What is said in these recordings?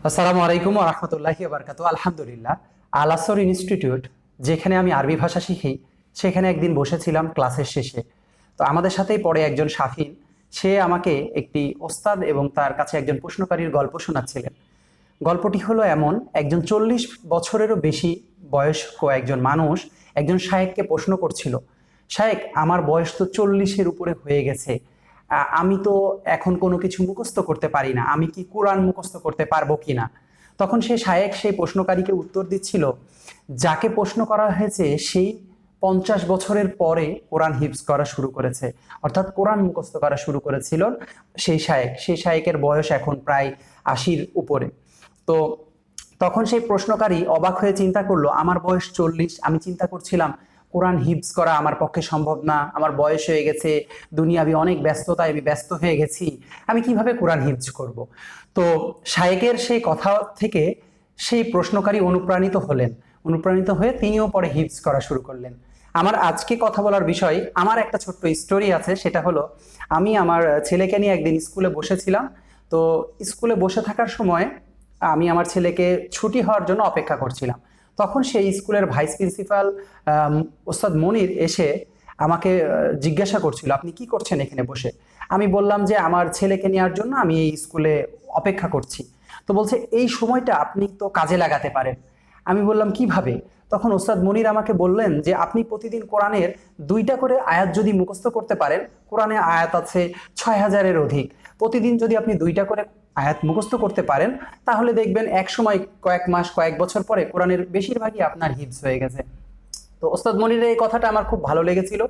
আসসালামু আলাইকুম ওয়া রাহমাতুল্লাহি ওয়া বারাকাতুহু। আলহামদুলিল্লাহ। আল আসর ইনস্টিটিউট, যেখানে আমি আরবি ভাষা শিখি, সেখানে একদিন বসেছিলাম ক্লাসের শেষে। তো আমাদের সাথেই পড়ে একজন শাফিন। সে আমাকে একটি ওস্তাদ এবং তার কাছে একজন প্রশ্নকারীর গল্প শোনাচ্ছিলেন। গল্পটি হলো এমন: একজন 40 বছরেরও বেশি বয়স্ক একজন মানুষ একজন শায়েখকে প্রশ্ন করছিল, শায়েখ, আমার বয়স তো 40-এর উপরে হয়ে গেছে, আমি তো এখন কোনো কিছু মুখস্থ করতে পারি না, আমি কি কোরআন মুখস্থ করতে পারবো কিনা? তখন সেই শায়েখ সেই প্রশ্নকারীকে উত্তর দিচ্ছিল, যাকে প্রশ্ন করা হয়েছে সেই 50 বছরের পরে কোরআন হিফজ করা শুরু করেছে, অর্থাৎ কোরআন মুখস্থ করা শুরু করেছিল সেই শায়েকের বয়স এখন প্রায় 80-র উপরে। তো তখন সেই প্রশ্নকারী অবাক হয়ে চিন্তা করলো, আমার বয়স 40, আমি চিন্তা করছিলাম কোরআন হিফজ করা আমার পক্ষে সম্ভব না, আমার বয়স হয়ে গেছে, দুনিয়াবি অনেক ব্যস্ততায় আমি ব্যস্ত হয়ে গেছি, আমি কিভাবে কোরআন হিফজ করব? তো শায়েকের সেই কথা থেকে সেই প্রশ্নকারী অনুপ্রাণিত হয়ে তিনিও পরে হিফজ করা শুরু করলেন। আমার আজকে কথা বলার বিষয়, আমার একটা ছোট্ট স্টোরি আছে। সেটা হলো, আমি আমার ছেলেকে নিয়ে একদিন স্কুলে বসেছিলাম। তো স্কুলে বসে থাকার সময় আমি আমার ছেলেকে ছুটি হওয়ার জন্য অপেক্ষা করছিলাম। তখন সেই স্কুলের ভাইস প্রিন্সিপাল ওস্তাদ মনির এসে আমাকে জিজ্ঞাসা করছিল, আপনি কি করছেন এখানে বসে? আমি বললাম যে আমার ছেলেকে নেওয়ার জন্য আমি এই স্কুলে অপেক্ষা করছি। তো বলছে, এই সময়টা আপনি তো কাজে লাগাতে পারেন। আমি বললাম, কিভাবে? তখন ওস্তাদ মনির আমাকে বললেন যে আপনি প্রতিদিন কোরআনের 2টা করে আয়াত যদি মুখস্থ করতে পারেন, কোরআনে আয়াত আছে 6000-এর অধিক, প্রতিদিন যদি আপনি 2টা করে আয়াত মুখস্থ করতে পারেন, তাহলে দেখবেন এক সময় কয়েক মাস কয়েক বছর পরে কোরআনের বেশিরভাগই আপনার হিফজ হয়ে গেছে। তো ওস্তাদ মনিরের এই কথাটা আমার খুব ভালো লেগেছিল।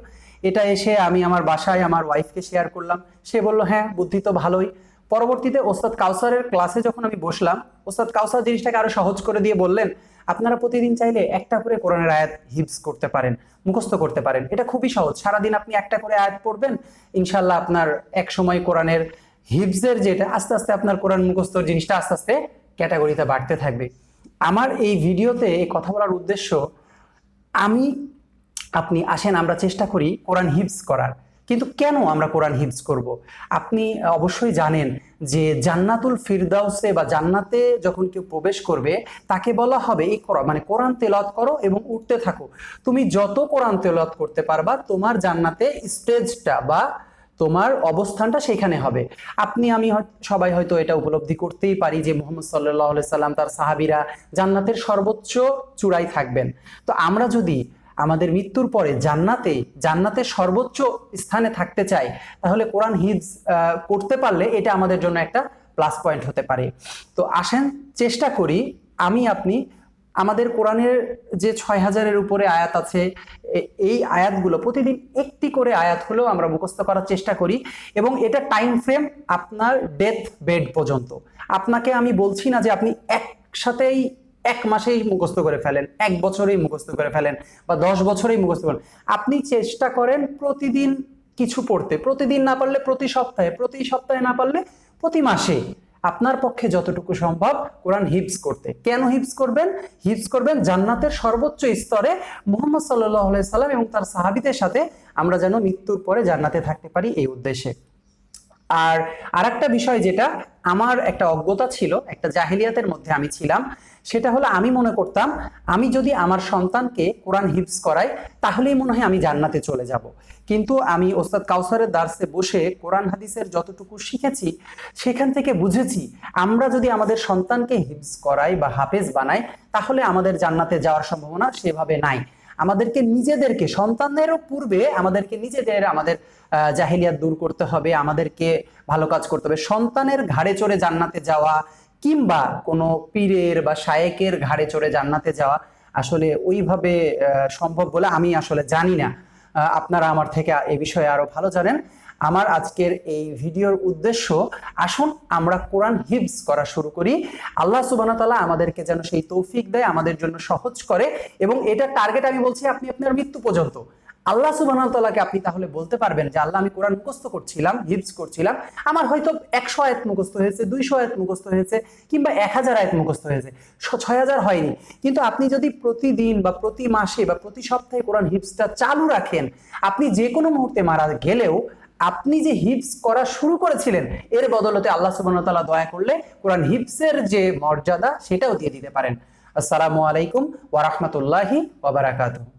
এটা এসে আমি আমার বাসায় আমার ওয়াইফকে শেয়ার করলাম। সে বলল, হ্যাঁ, বুদ্ধি তো ভালোই। পরবর্তীতে ওস্তাদ কাউসারের ক্লাসে যখন আমি বসলাম, ওস্তাদ কাউসার জিনিসটাকে আরো সহজ করে দিয়ে বললেন, আপনারা প্রতিদিন চাইলে একটা করে কোরআনের আয়াত হিফজ করতে পারেন, মুখস্থ করতে পারেন। এটা খুবই সহজ, সারাদিন আপনি একটা করে আয়াত পড়বেন, ইনশাল্লাহ আপনার এক সময় কোরআনের হিফজের যেটা আস্তে আস্তে আপনার কোরআন মুখস্থর জিনিসটা আস্তে আস্তে ক্যাটাগরিতে বাড়তে থাকবে। আমার এই ভিডিওতে এই কথা বলার উদ্দেশ্য, আমি আপনি আসেন আমরা চেষ্টা করি কোরআন হিফজ করার। কিন্তু কেন আমরা কোরআন হিফজ করব? আপনি অবশ্যই জানেন যে জান্নাতুল ফিরদাউসে বা জান্নাতে যখন কেউ প্রবেশ করবে, তাকে বলা হবে এই মানে কোরআন তেলাওয়াত করো এবং উঠতে থাকো। তুমি যত কোরআন তেলাওয়াত করতে পারবা, তোমার জান্নাতে স্টেজটা বা তোমার অবস্থানটা সেখানে হবে। আপনি আমি সবাই হয়তো এটা উপলব্ধি করতেই পারি যে মুহাম্মদ সাল্লাল্লাহু আলাইহি সাল্লাম, তার সাহাবীরা জান্নাতের সর্বোচ্চ চূড়ায় থাকবেন। তো আমরা যদি আমাদের মৃত্যুর পরে জান্নাতের সর্বোচ্চ স্থানে থাকতে চাই, তাহলে কোরআন হিফজ করতে পারলে এটা আমাদের জন্য একটা প্লাস পয়েন্ট হতে পারে। তো আসেন চেষ্টা করি আপনি আমাদের কোরআনের যে 6000-এর উপরে আয়াত আছে, এই আয়াতগুলো প্রতিদিন একটি করে আয়াত হলেও আমরা মুখস্থ করার চেষ্টা করি। এবং এটা টাইম ফ্রেম আপনার ডেথ বেড পর্যন্ত। আপনাকে আমি বলছি না যে আপনি একসাথেই 1 মাসেই মুখস্থ করে ফেলেন, 1 বছরেই মুখস্থ করে ফেলেন, বা 10 বছরেই মুখস্থ করেন। আপনি চেষ্টা করেন প্রতিদিন কিছু পড়তে, প্রতিদিন না পারলে প্রতি সপ্তাহে না পারলে প্রতি মাসে, আপনার পক্ষে যতটুকু সম্ভব কোরআন হিফজ করতে। কেন হিফজ করবেন? হিফজ করবেন জান্নাতের সর্বোচ্চ স্তরে মুহাম্মদ সাল্লাল্লাহু আলাইহি সাল্লাম এবং তার সাহাবীদের সাথে আমরা যেন মৃত্যুর পরে জান্নাতে থাকতে পারি, এই উদ্দেশ্যে। আর আরেকটা বিষয়, যেটা আমার একটা অজ্ঞতা ছিল, একটা জাহেলিয়াতের মধ্যে আমি ছিলাম, সেটা হলো আমি মনে করতাম আমি যদি আমার সন্তানকে কোরআন হিফজ করাই, তাহলেই মনে হয় আমি জান্নাতে চলে যাব। কিন্তু আমি ওস্তাদ কাউসারের দার্সে বসে কোরআন হাদিসের যতটুকু শিখেছি, সেখান থেকে বুঝেছি আমরা যদি আমাদের সন্তানকে হিফজ করাই বা হাফেজ বানাই, তাহলে আমাদের জান্নাতে যাওয়ার সম্ভাবনা সেভাবে নাই। আমাদেরকে নিজেদেরকে, সন্তানেরও পূর্বে আমাদেরকে আমাদের জাহেলিয়াত দূর করতে হবে, আমাদেরকে ভালো কাজ করতে হবে। সন্তানের ঘাড়ে চড়ে জান্নাতে যাওয়া কিংবা কোনো পীরের বা শায়েকের ঘাড়ে চড়ে জান্নাতে যাওয়া আসলে ওইভাবে সম্ভব বলে আমি আসলে জানি না। আপনারা আমার থেকে এ বিষয়ে আরো ভালো জানেন। আমার আজকের এই ভিডিওর উদ্দেশ্য, আসুন আমরা কোরআন হিফজ করা শুরু করি। আল্লাহ সুবহানাহু ওয়া তাআলা আমাদেরকে যেন সেই তৌফিক দেয়, আমাদের জন্য সহজ করে। এবং এটা টার্গেট আমি বলছি আপনি আপনার মৃত্যু পর্যন্ত। আল্লাহ সুবহানাহু ওয়া তাআলাকে আপনি তাহলে বলতে পারবেন যে আল্লাহ, আমি কোরআন মুখস্থ করছিলাম, হিফজ করছিলাম, আমার হয়তো 100 আয়াত মুখস্থ হয়েছে, 200 আয়াত মুখস্থ হয়েছে, কিংবা 1000 আয়াত মুখস্থ হয়েছে, 6000 হয়নি। কিন্তু আপনি যদি প্রতিদিন বা প্রতি মাসে বা প্রতি সপ্তাহে কোরআন হিফজটা চালু রাখেন, আপনি যে কোনো মুহূর্তে মারা গেলেও আপনি যে হিফজ করা শুরু করেছিলেন এর বদলতে আল্লাহ সুবহানাহু ওয়া তাআলা দয়া করলে কোরআন হিফজের যে মর্যাদা সেটাও দিয়ে দিতে পারেন। আসসালামু আলাইকুম ওয়া রাহমাতুল্লাহি ওয়া বারাকাতুহু।